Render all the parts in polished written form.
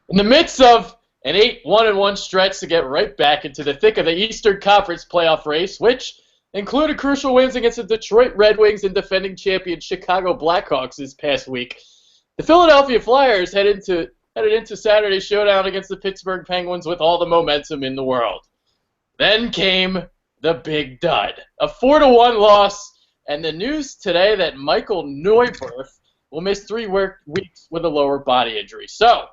In the midst of an 8-1-1 stretch to get right back into the thick of the Eastern Conference playoff race, which included crucial wins against the Detroit Red Wings and defending champion Chicago Blackhawks this past week, the Philadelphia Flyers headed into Saturday's showdown against the Pittsburgh Penguins with all the momentum in the world. Then came the big dud, a 4-1 loss, and the news today that Michael Neuwirth will miss 3 weeks with a lower body injury. So,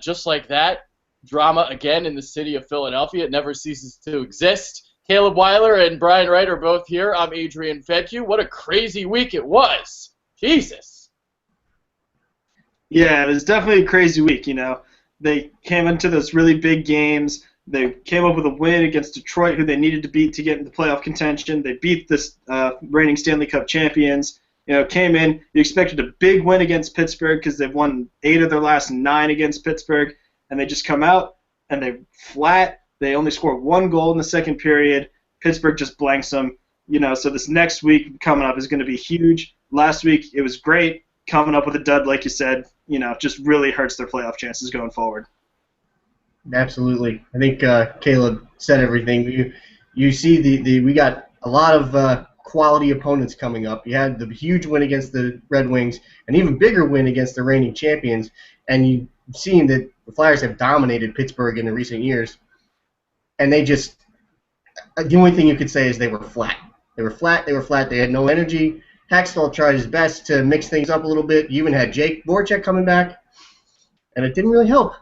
just like that, drama again in the city of Philadelphia. It never ceases to exist. Caleb Weiler and Brian Wright are both here. I'm Adrian Fedke. What a crazy week it was. Jesus. Yeah, it was definitely a crazy week, They came into those really big games. They came up with a win against Detroit, who they needed to beat to get into playoff contention. They beat the reigning Stanley Cup champions. Came in. You expected a big win against Pittsburgh because they've won 8 of their last 9 against Pittsburgh, and they just come out and they flat. They only score 1 goal in the second period. Pittsburgh just blanks them. So this next week coming up is going to be huge. Last week it was great. Coming up with a dud, like you said, just really hurts their playoff chances going forward. Absolutely. I think Caleb said everything. You see we got a lot of quality opponents coming up. You had the huge win against the Red Wings, an even bigger win against the reigning champions, and you've seen that the Flyers have dominated Pittsburgh in the recent years, and they just the only thing you could say is they were flat. They were flat. They had no energy. Hackstall tried his best to mix things up a little bit. You even had Jake Voracek coming back, and it didn't really help.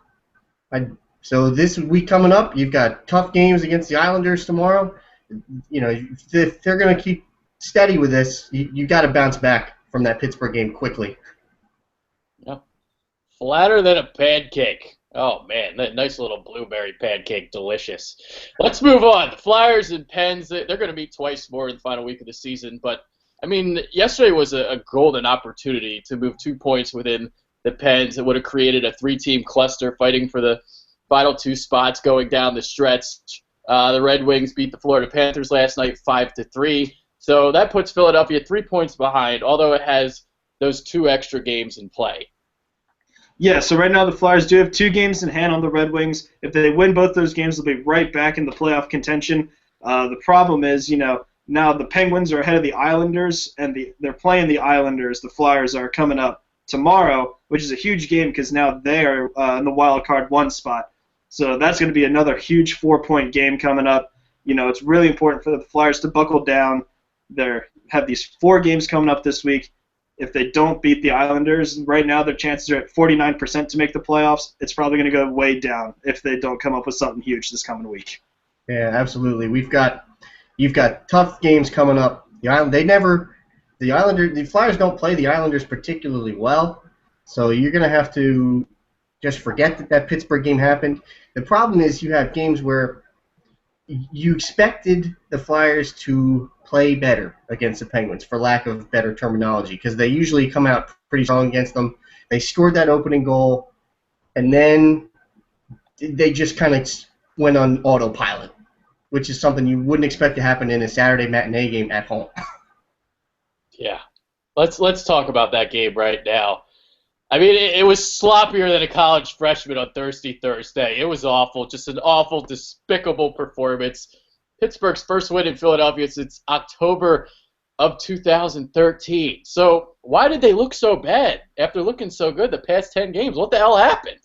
So this week coming up, you've got tough games against the Islanders tomorrow. If they're going to keep steady with this, you got to bounce back from that Pittsburgh game quickly. Yeah. Flatter than a pancake. Oh, man, that nice little blueberry pancake, delicious. Let's move on. The Flyers and Pens, they're going to meet twice more in the final week of the season. But, yesterday was a golden opportunity to move 2 points within the Pens. It would have created a 3-team cluster fighting for the final 2 spots going down the stretch. The Red Wings beat the Florida Panthers last night 5-3. So that puts Philadelphia 3 points behind, although it has those 2 extra games in play. Yeah, so right now the Flyers do have 2 games in hand on the Red Wings. If they win both those games, they'll be right back in the playoff contention. The problem is, now the Penguins are ahead of the Islanders, and they're playing the Islanders. The Flyers are coming up tomorrow, which is a huge game because now they're in the wild card 1 spot. So that's going to be another huge 4-point game coming up. It's really important for the Flyers to buckle down. They have these 4 games coming up this week. If they don't beat the Islanders, right now their chances are at 49% to make the playoffs. It's probably going to go way down if they don't come up with something huge this coming week. Yeah, absolutely. You've got tough games coming up. The Flyers don't play the Islanders particularly well, so you're going to have to just forget that Pittsburgh game happened. The problem is you have games where you expected the Flyers to play better against the Penguins, for lack of better terminology, because they usually come out pretty strong against them. They scored that opening goal, and then they just kind of went on autopilot, which is something you wouldn't expect to happen in a Saturday matinee game at home. Yeah. Let's talk about that game right now. It was sloppier than a college freshman on Thursday. It was awful, just an awful, despicable performance. Pittsburgh's first win in Philadelphia since October of 2013. So why did they look so bad after looking so good the past 10 games? What the hell happened?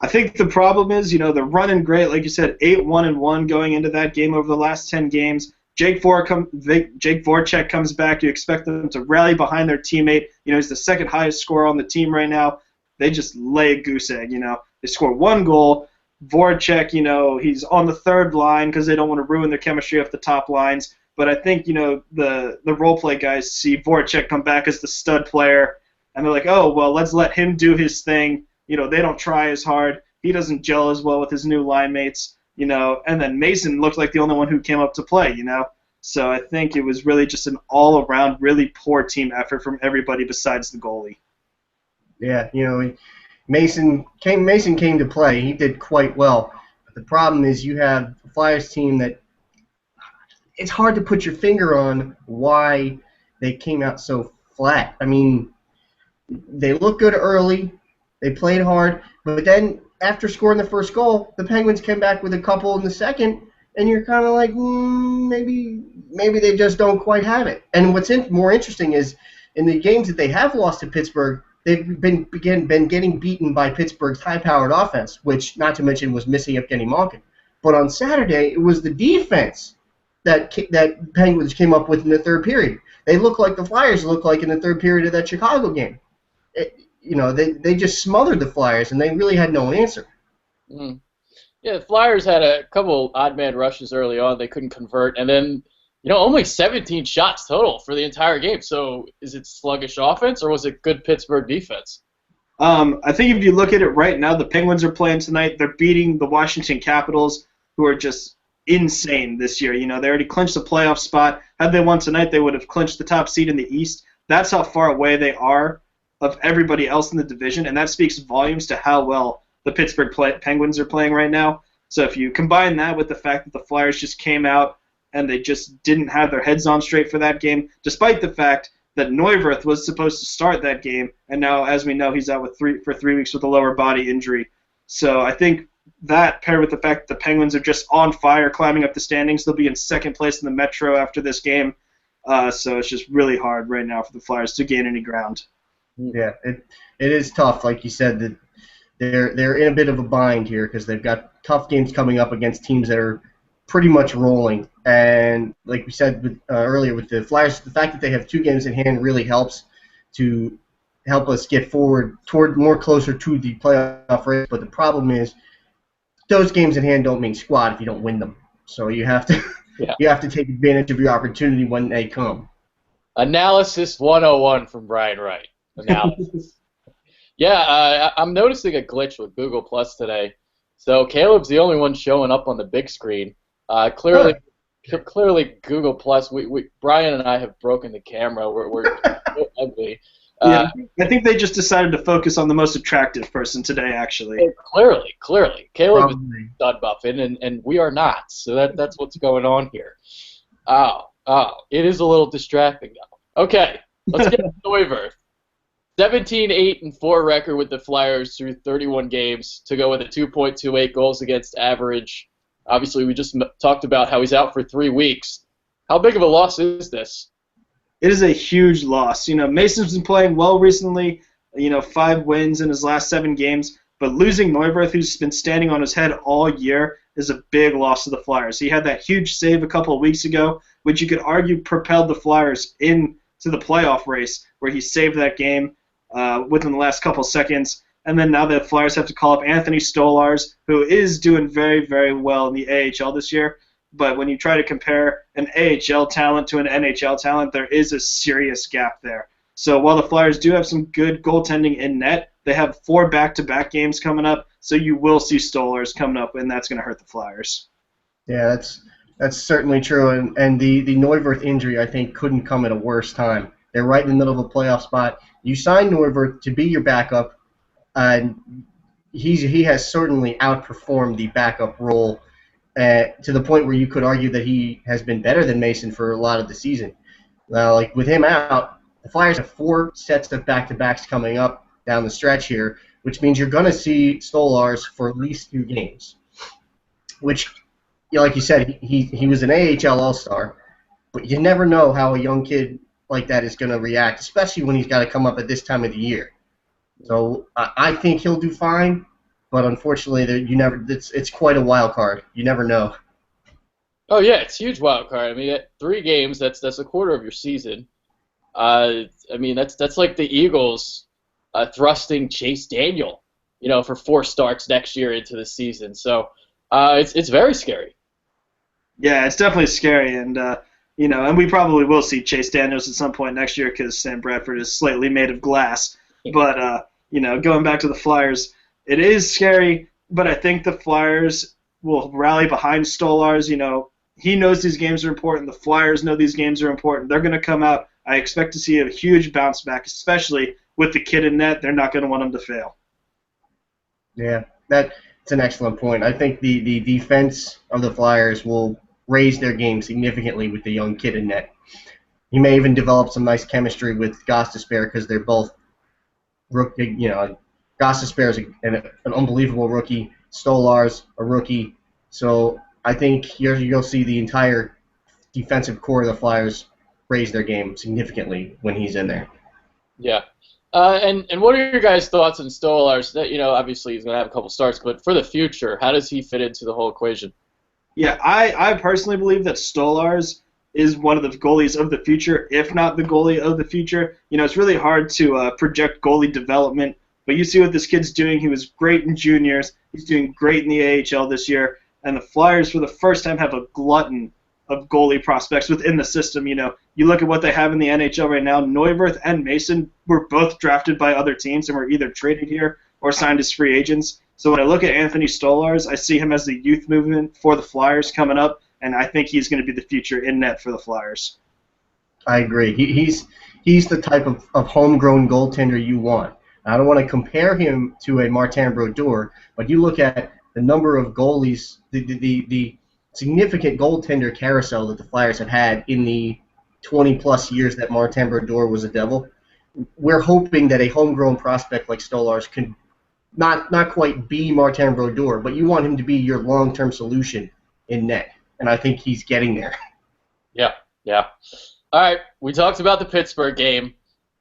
I think the problem is, they're running great. Like you said, 8-1-1 going into that game over the last 10 games. Jake Voracek comes back. You expect them to rally behind their teammate. He's the second highest scorer on the team right now. They just lay a goose egg. They score 1 goal. Voracek, he's on the 3rd line because they don't want to ruin their chemistry off the top lines. But I think, the role play guys see Voracek come back as the stud player, and they're like, oh, well, let's let him do his thing. They don't try as hard. He doesn't gel as well with his new line mates. And then Mason looked like the only one who came up to play, So I think it was really just an all-around really poor team effort from everybody besides the goalie. Yeah, Mason came to play. He did quite well. But the problem is you have a Flyers team that it's hard to put your finger on why they came out so flat. They looked good early. They played hard. But then after scoring the first goal, the Penguins came back with a couple in the second, and you're kind of like, maybe they just don't quite have it. And what's more interesting is in the games that they have lost to Pittsburgh, they've been getting beaten by Pittsburgh's high-powered offense, which, not to mention, was missing Evgeny Malkin. But on Saturday, it was the defense that Penguins came up with in the third period. They look like the Flyers looked like in the third period of that Chicago game. They just smothered the Flyers, and they really had no answer. Mm. Yeah, the Flyers had a couple odd man rushes early on. They couldn't convert, and then only 17 shots total for the entire game. So is it sluggish offense, or was it good Pittsburgh defense? I think if you look at it right now, the Penguins are playing tonight. They're beating the Washington Capitals, who are just insane this year. They already clinched the playoff spot. Had they won tonight, they would have clinched the top seed in the East. That's how far away they are of everybody else in the division, and that speaks volumes to how well the Pittsburgh Penguins are playing right now. So if you combine that with the fact that the Flyers just came out and they just didn't have their heads on straight for that game, despite the fact that Neuwirth was supposed to start that game, and now, as we know, he's out for 3 weeks with a lower body injury. So I think that, paired with the fact that the Penguins are just on fire, climbing up the standings, they'll be in second place in the Metro after this game. So it's just really hard right now for the Flyers to gain any ground. Yeah, it is tough. Like you said, that they're in a bit of a bind here because they've got tough games coming up against teams that are pretty much rolling. And like we said earlier with the Flyers, the fact that they have 2 games in hand really helps to help us get forward toward more closer to the playoff race. But the problem is those games in hand don't mean squat if you don't win them. So you have to you have to take advantage of your opportunity when they come. Analysis 101 from Brian Wright. Analysis. I'm noticing a glitch with Google Plus today. So Caleb's the only one showing up on the big screen. Clearly Google Plus. Brian and I have broken the camera. We're so ugly. I think they just decided to focus on the most attractive person today, actually. Clearly. Caleb is stud buffing, and we are not. So that's what's going on here. It is a little distracting now. Okay, let's get to Neuwirth. 17-8-4 record with the Flyers through 31 games to go with a 2.28 goals against average. Obviously, we just talked about how he's out for 3 weeks. How big of a loss is this? It is a huge loss. Mason's been playing well recently, 5 wins in his last 7 games, but losing Neuwirth, who's been standing on his head all year, is a big loss to the Flyers. He had that huge save a couple of weeks ago, which you could argue propelled the Flyers into the playoff race, where he saved that game within the last couple seconds. And then now the Flyers have to call up Anthony Stolarz, who is doing very, very well in the AHL this year. But when you try to compare an AHL talent to an NHL talent, there is a serious gap there. So while the Flyers do have some good goaltending in net, they have 4 back-to-back games coming up, so you will see Stolarz coming up, and that's going to hurt the Flyers. Yeah, that's certainly true. And the Neuwirth injury, I think, couldn't come at a worse time. They're right in the middle of a playoff spot. You signed Neuwirth to be your backup, and he has certainly outperformed the backup role to the point where you could argue that he has been better than Mason for a lot of the season. Like with him out, the Flyers have 4 sets of back-to-backs coming up down the stretch here, which means you're going to see Stolarz for at least 2 games. Which, like you said, he was an AHL All-Star, but you never know how a young kid like that is going to react, especially when he's got to come up at this time of the year. So I think he'll do fine, but unfortunately, it's quite a wild card. You never know. Oh yeah, it's a huge wild card. I mean, 3 games, that's a quarter of your season. I mean, that's like the Eagles thrusting Chase Daniel, for 4 starts next year into the season. So it's very scary. Yeah, it's definitely scary, and and we probably will see Chase Daniels at some point next year because Sam Bradford is slightly made of glass. But going back to the Flyers, it is scary, but I think the Flyers will rally behind Stolarz. He knows these games are important. The Flyers know these games are important. They're going to come out. I expect to see a huge bounce back, especially with the kid in net. They're not going to want him to fail. Yeah, that's an excellent point. I think the defense of the Flyers will raise their game significantly with the young kid in net. He may even develop some nice chemistry with Gostisbehere because they're both Gostisbehere is an unbelievable rookie. Stolar's a rookie. So I think you'll see the entire defensive core of the Flyers raise their game significantly when he's in there. Yeah. And what are your guys' thoughts on Stolarz? That, obviously he's going to have a couple starts, but for the future, how does he fit into the whole equation? Yeah, I personally believe that Stolarz is one of the goalies of the future, if not the goalie of the future. It's really hard to project goalie development, but you see what this kid's doing. He was great in juniors. He's doing great in the AHL this year, and the Flyers, for the first time, have a glutton of goalie prospects within the system. You look at what they have in the NHL right now. Neuwirth and Mason were both drafted by other teams and were either traded here or signed as free agents. So when I look at Anthony Stolarz, I see him as the youth movement for the Flyers coming up, and I think he's going to be the future in net for the Flyers. I agree. He's the type of homegrown goaltender you want. I don't want to compare him to a Martin Brodeur, but you look at the number of goalies, the significant goaltender carousel that the Flyers have had in the 20-plus years that Martin Brodeur was a Devil. We're hoping that a homegrown prospect like Stolarz can not quite be Martin Brodeur, but you want him to be your long-term solution in net, and I think he's getting there. Yeah. All right, we talked about the Pittsburgh game,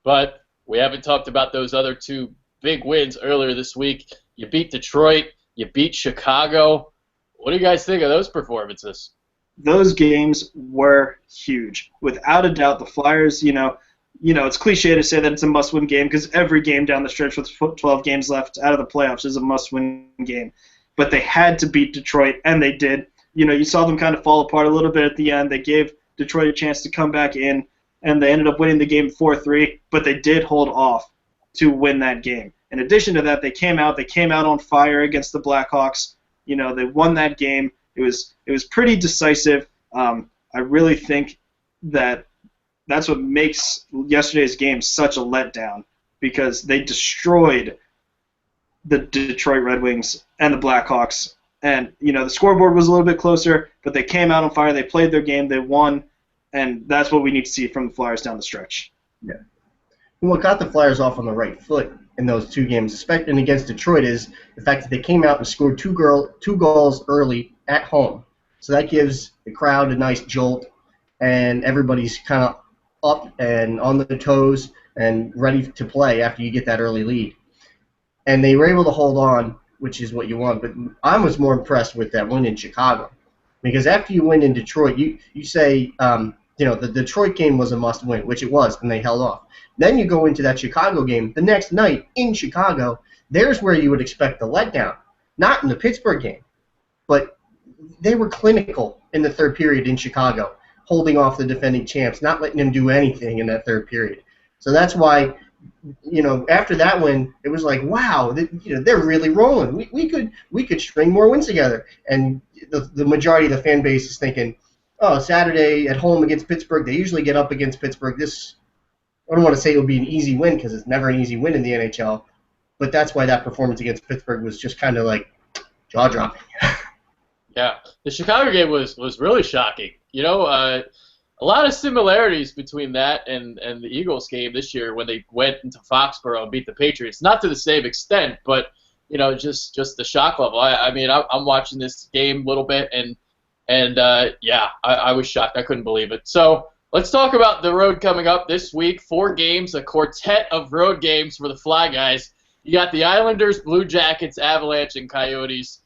but we haven't talked about those other two big wins earlier this week. You beat Detroit, you beat Chicago. What do you guys think of those performances? Those games were huge. Without a doubt, the Flyers, it's cliche to say that it's a must-win game because every game down the stretch with 12 games left out of the playoffs is a must-win game. But they had to beat Detroit, and they did. You saw them kind of fall apart a little bit at the end. They gave Detroit a chance to come back in, and they ended up winning the game 4-3, but they did hold off to win that game. In addition to that, they came out on fire against the Blackhawks. They won that game. It was pretty decisive. I really think that's what makes yesterday's game such a letdown because they destroyed the Detroit Red Wings and the Blackhawks. And, the scoreboard was a little bit closer, but they came out on fire. They played their game. They won. And that's what we need to see from the Flyers down the stretch. Yeah. And what got the Flyers off on the right foot in those two games, especially against Detroit, is the fact that they came out and scored two goals early at home. So that gives the crowd a nice jolt, and everybody's kind of up and on their toes and ready to play after you get that early lead. And they were able to hold on, which is what you want. But I was more impressed with that win in Chicago. Because after you win in Detroit, you say, the Detroit game was a must-win, which it was, and they held off. Then you go into that Chicago game the next night in Chicago. There's where you would expect the letdown. Not in the Pittsburgh game, but they were clinical in the third period in Chicago, holding off the defending champs, not letting them do anything in that third period. So that's why, after that win, it was like, wow, they're really rolling. We could string more wins together. And the majority of the fan base is thinking, oh, Saturday at home against Pittsburgh, they usually get up against Pittsburgh. I don't want to say it would be an easy win because it's never an easy win in the NHL, but that's why that performance against Pittsburgh was just kind of like jaw-dropping. Yeah, the Chicago game was really shocking. A lot of similarities between that and the Eagles game this year when they went into Foxborough and beat the Patriots. Not to the same extent, but just the shock level. I'm watching this game a little bit, and I was shocked. I couldn't believe it. So let's talk about the road coming up this week. 4 games, a quartet of road games for the Fly Guys. You got the Islanders, Blue Jackets, Avalanche, and Coyotes.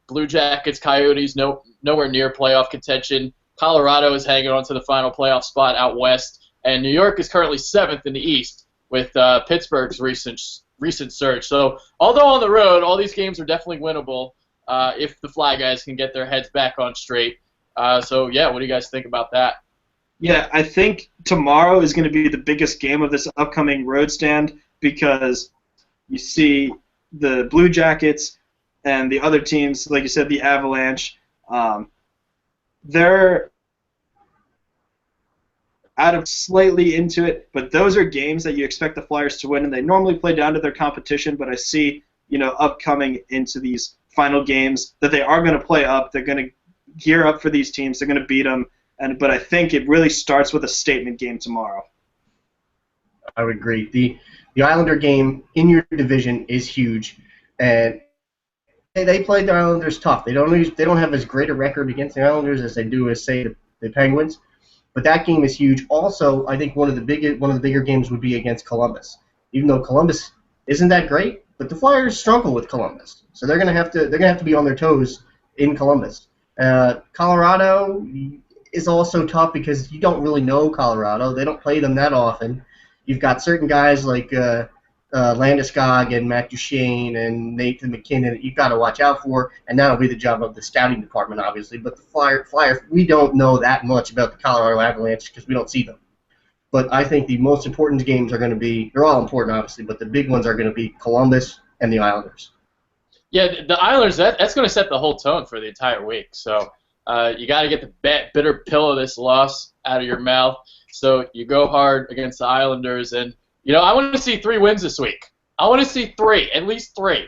Blue Jackets, Coyotes, nowhere near playoff contention. Colorado is hanging on to the final playoff spot out west, and New York is currently 7th in the East with Pittsburgh's recent surge. So, although on the road, all these games are definitely winnable if the Fly Guys can get their heads back on straight. What do you guys think about that? Yeah, I think tomorrow is going to be the biggest game of this upcoming road stand because you see the Blue Jackets and the other teams, like you said, the Avalanche, they're out of slightly into it, but those are games that you expect the Flyers to win, and they normally play down to their competition, but I see, upcoming into these final games that they are going to play up. They're going to gear up for these teams. They're going to beat them, but I think it really starts with a statement game tomorrow. I would agree. The Islander game in your division is huge, and they played the Islanders tough. They don't have as great a record against the Islanders as they do as say the Penguins, but that game is huge. Also, I think one of the bigger games would be against Columbus, even though Columbus isn't that great, but the Flyers struggle with Columbus, so they're gonna have to be on their toes in Columbus. Colorado is also tough because you don't really know Colorado. They don't play them that often. You've got certain guys like Landeskog and Matt Duchene and Nathan McKinnon that you've got to watch out for, and that'll be the job of the scouting department, obviously. But the Flyers, we don't know that much about the Colorado Avalanche because we don't see them. But I think the most important games are going to be, they're all important, obviously, but the big ones are going to be Columbus and the Islanders. Yeah, the Islanders, that's going to set the whole tone for the entire week. So you got to get the bitter pill of this loss out of your mouth. So you go hard against the Islanders. And, I want to see 3 wins this week. I want to see 3, at least 3.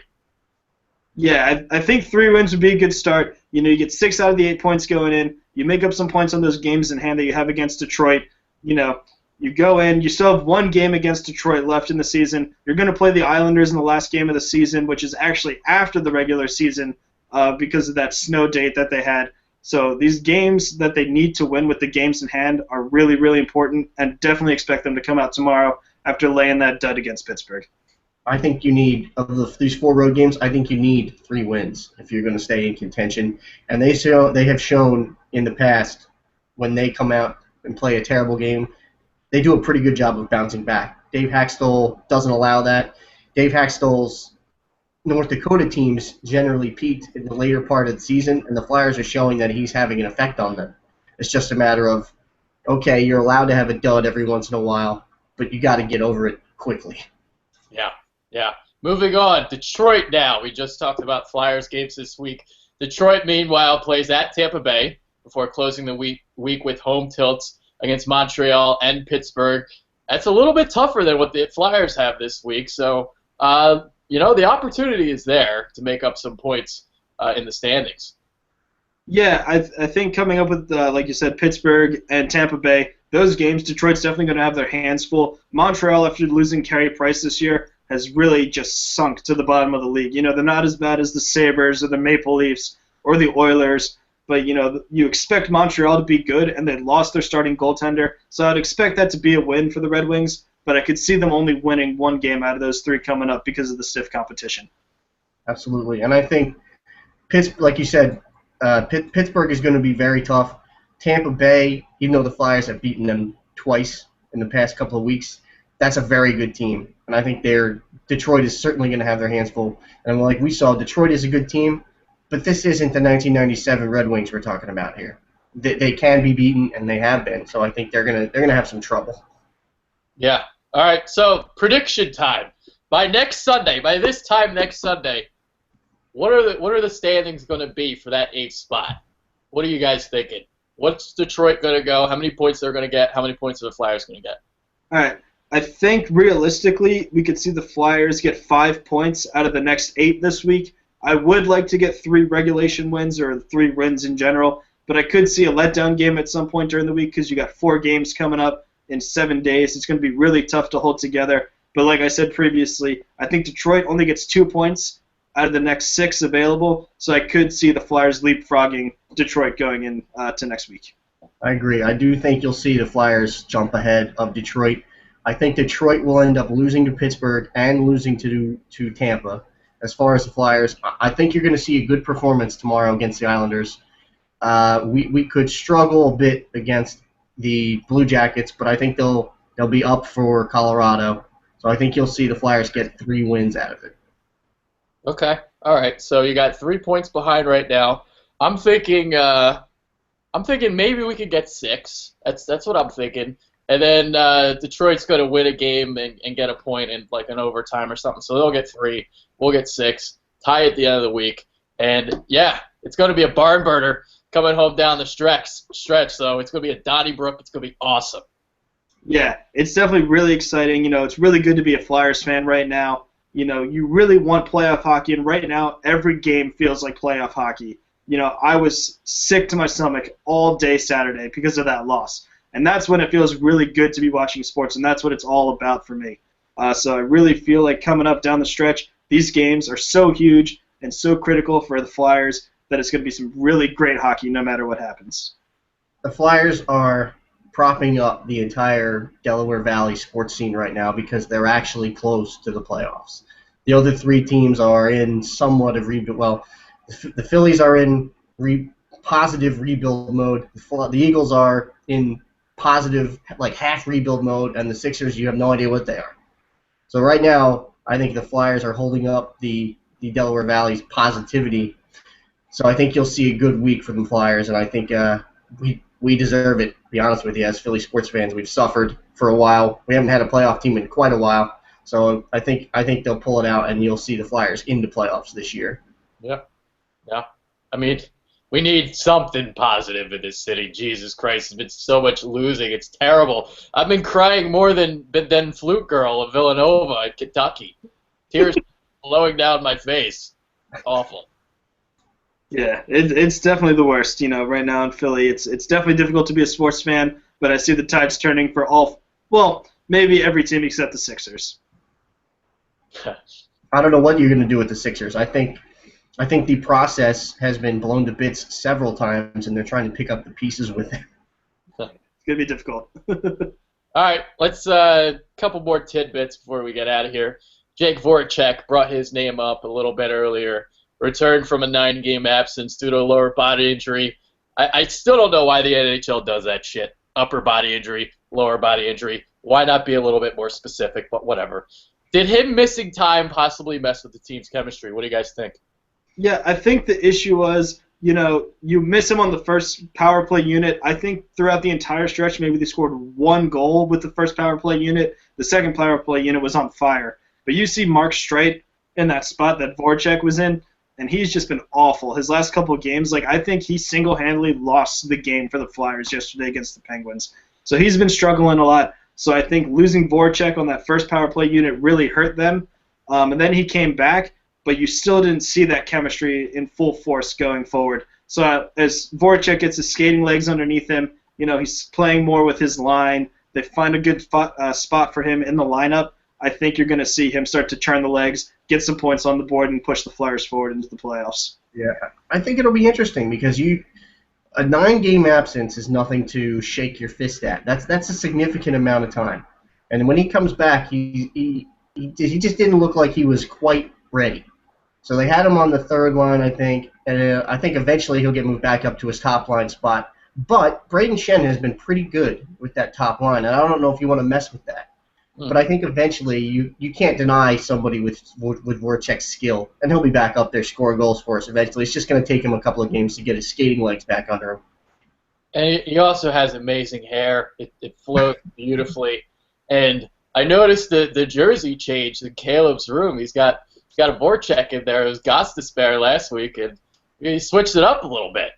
Yeah, I think 3 wins would be a good start. You get 6 out of the 8 points going in. You make up some points on those games in hand that you have against Detroit. You go in, you still have 1 game against Detroit left in the season. You're going to play the Islanders in the last game of the season, which is actually after the regular season because of that snow date that they had. So these games that they need to win with the games in hand are really, really important, and definitely expect them to come out tomorrow after laying that dud against Pittsburgh. I think you need, these 4 road games, I think you need 3 wins if you're going to stay in contention. And they have shown in the past when they come out and play a terrible game, they do a pretty good job of bouncing back. Dave Haxtell doesn't allow that. Dave Haxtell's North Dakota teams generally peaked in the later part of the season, and the Flyers are showing that he's having an effect on them. It's just a matter of, okay, you're allowed to have a dud every once in a while, but you got to get over it quickly. Yeah. Moving on, Detroit now. We just talked about Flyers games this week. Detroit, meanwhile, plays at Tampa Bay before closing the week with home tilts against Montreal and Pittsburgh. That's a little bit tougher than what the Flyers have this week. So, the opportunity is there to make up some points in the standings. Yeah, I think coming up with, like you said, Pittsburgh and Tampa Bay, those games, Detroit's definitely going to have their hands full. Montreal, after losing Carey Price this year, has really just sunk to the bottom of the league. They're not as bad as the Sabres or the Maple Leafs or the Oilers, but, you expect Montreal to be good, and they lost their starting goaltender, so I'd expect that to be a win for the Red Wings, but I could see them only winning 1 game out of those 3 coming up because of the stiff competition. Absolutely, and I think, like you said, Pittsburgh is going to be very tough. Tampa Bay, even though the Flyers have beaten them twice in the past couple of weeks, that's a very good team, and I think Detroit is certainly going to have their hands full. And like we saw, Detroit is a good team, but this isn't the 1997 Red Wings we're talking about here. They can be beaten, and they have been, so I think they're gonna have some trouble. Yeah. All right. So prediction time. By this time next Sunday, what are the standings going to be for that 8th spot? What are you guys thinking? What's Detroit going to go? How many points they're going to get? How many points are the Flyers going to get? All right. I think realistically we could see the Flyers get 5 points out of the next 8 this week. I would like to get 3 regulation wins or 3 wins in general, but I could see a letdown game at some point during the week because you got 4 games coming up in 7 days. It's going to be really tough to hold together. But like I said previously, I think Detroit only gets 2 points out of the next 6 available, so I could see the Flyers leapfrogging Detroit going in to next week. I agree. I do think you'll see the Flyers jump ahead of Detroit. I think Detroit will end up losing to Pittsburgh and losing to Tampa. As far as the Flyers, I think you're going to see a good performance tomorrow against the Islanders. We could struggle a bit against the Blue Jackets, but I think they'll be up for Colorado. So I think you'll see the Flyers get 3 wins out of it. Okay. All right. So you got 3 points behind right now. I'm thinking maybe we could get 6. That's what I'm thinking. And then Detroit's going to win a game and get a point in like an overtime or something. So they'll get 3. We'll get 6. Tie at the end of the week. And, yeah, it's going to be a barn burner coming home down the stretch. So it's going to be a Donnybrook. It's going to be awesome. Yeah, it's definitely really exciting. It's really good to be a Flyers fan right now. You really want playoff hockey, and right now every game feels like playoff hockey. I was sick to my stomach all day Saturday because of that loss. And that's when it feels really good to be watching sports, and that's what it's all about for me. So I really feel like coming up down the stretch, these games are so huge and so critical for the Flyers that it's going to be some really great hockey no matter what happens. The Flyers are propping up the entire Delaware Valley sports scene right now because they're actually close to the playoffs. The other three teams are in somewhat of rebuild. Well, the Phillies are in positive rebuild mode. The Eagles are in positive, like half rebuild mode, and the Sixers, you have no idea what they are. So right now, I think the Flyers are holding up the Delaware Valley's positivity. So I think you'll see a good week from the Flyers, and I think we deserve it, to be honest with you. As Philly sports fans, we've suffered for a while. We haven't had a playoff team in quite a while. So I think they'll pull it out, and you'll see the Flyers in the playoffs this year. Yeah. I mean, we need something positive in this city. Jesus Christ, there's been so much losing. It's terrible. I've been crying more than Flute Girl of Villanova in Kentucky. Tears flowing down my face. Awful. Yeah, it's definitely the worst. Right now in Philly, it's definitely difficult to be a sports fan, but I see the tides turning for maybe every team except the Sixers. I don't know what you're going to do with the Sixers. I think the process has been blown to bits several times, and they're trying to pick up the pieces with it. It's going to be difficult. All right, let's couple more tidbits before we get out of here. Jake Voracek brought his name up a little bit earlier. Returned from a 9-game absence due to a lower body injury. I still don't know why the NHL does that shit. Upper body injury, lower body injury. Why not be a little bit more specific, but whatever. Did him missing time possibly mess with the team's chemistry? What do you guys think? Yeah, I think the issue was, you miss him on the first power play unit. I think throughout the entire stretch, maybe they scored 1 goal with the first power play unit. The second power play unit was on fire. But you see Mark Streit in that spot that Voracek was in, and he's just been awful. His last couple of games, I think he single-handedly lost the game for the Flyers yesterday against the Penguins. So he's been struggling a lot. So I think losing Voracek on that first power play unit really hurt them. And then he came back, but you still didn't see that chemistry in full force going forward. So as Voracek gets his skating legs underneath him, he's playing more with his line. They find a good spot for him in the lineup. I think you're going to see him start to turn the legs, get some points on the board, and push the Flyers forward into the playoffs. Yeah, I think it'll be interesting because a 9-game absence is nothing to shake your fist at. That's a significant amount of time. And when he comes back, he just didn't look like he was quite ready. So they had him on the third line, I think, and I think eventually he'll get moved back up to his top line spot. But Braden Shen has been pretty good with that top line, and I don't know if you want to mess with that. But I think eventually you can't deny somebody with Voracek's skill, and he'll be back up there scoring goals for us eventually. It's just going to take him a couple of games to get his skating legs back under him. And he also has amazing hair. It flows beautifully. And I noticed the jersey changed in Caleb's room. He's got a Voracek in there. It was Gostisbehere last week, and he switched it up a little bit.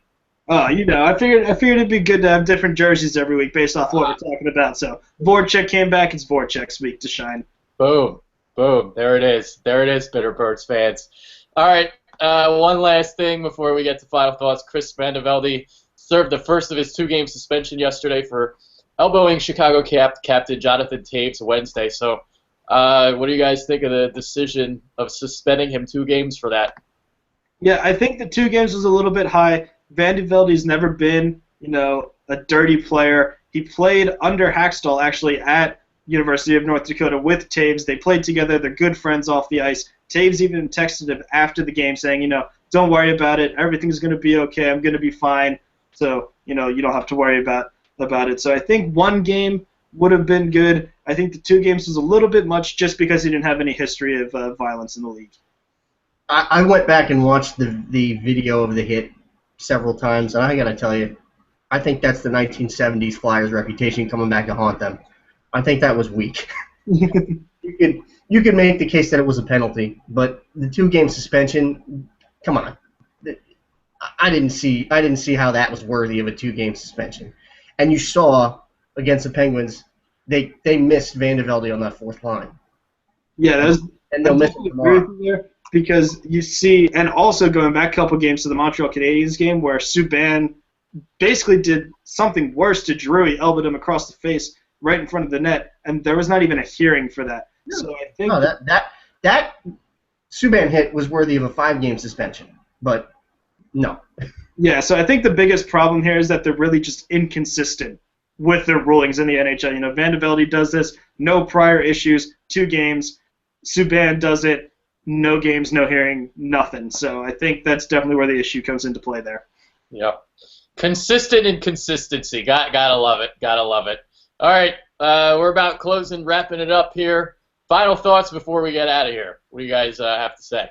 I figured it'd be good to have different jerseys every week based off what we're talking about. So Voracek came back. It's Voracek's week to shine. Boom. There it is, Bitterbirds fans. All right, one last thing before we get to final thoughts. Chris Vandevelde served the first of his 2-game suspension yesterday for elbowing Chicago captain Jonathan Toews Wednesday. So what do you guys think of the decision of suspending him 2 games for that? Yeah, I think the 2 games was a little bit high. Vandevelde's never been, a dirty player. He played under Hackstall actually at University of North Dakota with Toews. They played together. They're good friends off the ice. Toews even texted him after the game saying, don't worry about it. Everything's going to be okay. I'm going to be fine. So, you don't have to worry about it. So I think 1 game would have been good. I think the 2 games was a little bit much just because he didn't have any history of violence in the league. I went back and watched the video of the hit several times, and I got to tell you, I think that's the 1970s Flyers reputation coming back to haunt them. I think that was weak. You could make the case that it was a penalty, but the 2-game suspension, come on. I didn't see how that was worthy of a 2-game suspension. And you saw against the Penguins, they missed Vandevelde on that 4th line. Yeah, and they'll miss it tomorrow. Because you see, and also going back a couple games to the Montreal Canadiens game where Subban basically did something worse to Drew. He elbowed him across the face right in front of the net, and there was not even a hearing for that. So I think No, that Subban hit was worthy of a 5-game suspension, but no. Yeah, so I think the biggest problem here is that they're really just inconsistent with their rulings in the NHL. You know, Vandevelde does this, no prior issues, 2 games. Subban does it, no games, no hearing, nothing. So I think that's definitely where the issue comes into play there. Yep. Consistent inconsistency. Gotta love it. Gotta love it. All right, we're about closing, wrapping it up here. Final thoughts before we get out of here. What do you guys have to say?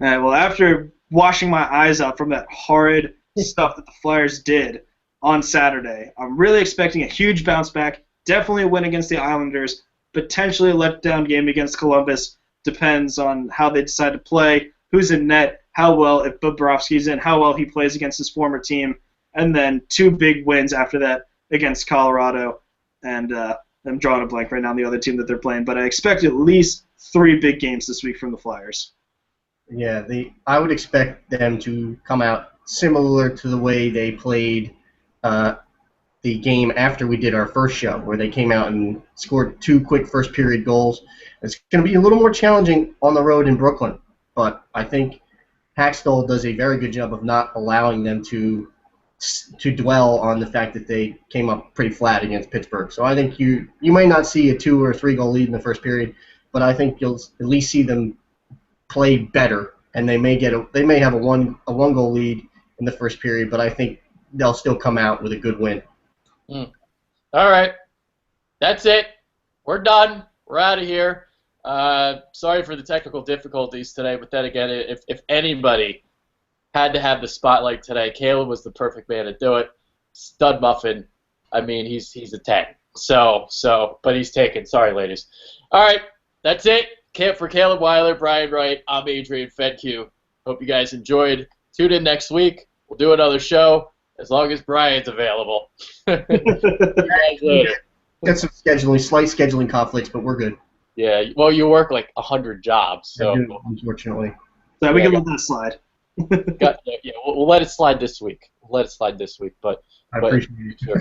All right, well, after washing my eyes out from that horrid stuff that the Flyers did on Saturday, I'm really expecting a huge bounce back, definitely a win against the Islanders, potentially a letdown game against Columbus. Depends on how they decide to play, who's in net, how well, if Bobrovsky's in, how well he plays against his former team, and then 2 big wins after that against Colorado. And I'm drawing a blank right now on the other team that they're playing, but I expect at least 3 big games this week from the Flyers. Yeah, I would expect them to come out similar to the way they played the game after we did our first show, where they came out and scored 2 quick first-period goals. It's going to be a little more challenging on the road in Brooklyn, but I think Hackstall does a very good job of not allowing them to dwell on the fact that they came up pretty flat against Pittsburgh. So I think you might not see a 2 or 3 goal lead in the first period, but I think you'll at least see them play better, and they may have a one goal lead in the first period, but I think they'll still come out with a good win. All right, that's it. We're done. We're out of here. Sorry for the technical difficulties today, but then again, if anybody had to have the spotlight today, Caleb was the perfect man to do it. Stud muffin. I mean, he's a 10. But he's taken. Sorry, ladies. All right, that's it. For Caleb Weiler, Brian Wright, I'm Adrian Fedke. Hope you guys enjoyed. Tune in next week. We'll do another show as long as Brian's available. Got some slight scheduling conflicts, but we're good. Yeah, well, you work like 100 jobs, so I do, unfortunately. So we can let that slide. We'll let it slide this week. But I appreciate it. Sure.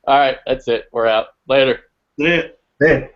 All right, that's it. We're out. Later. Yeah. Yeah.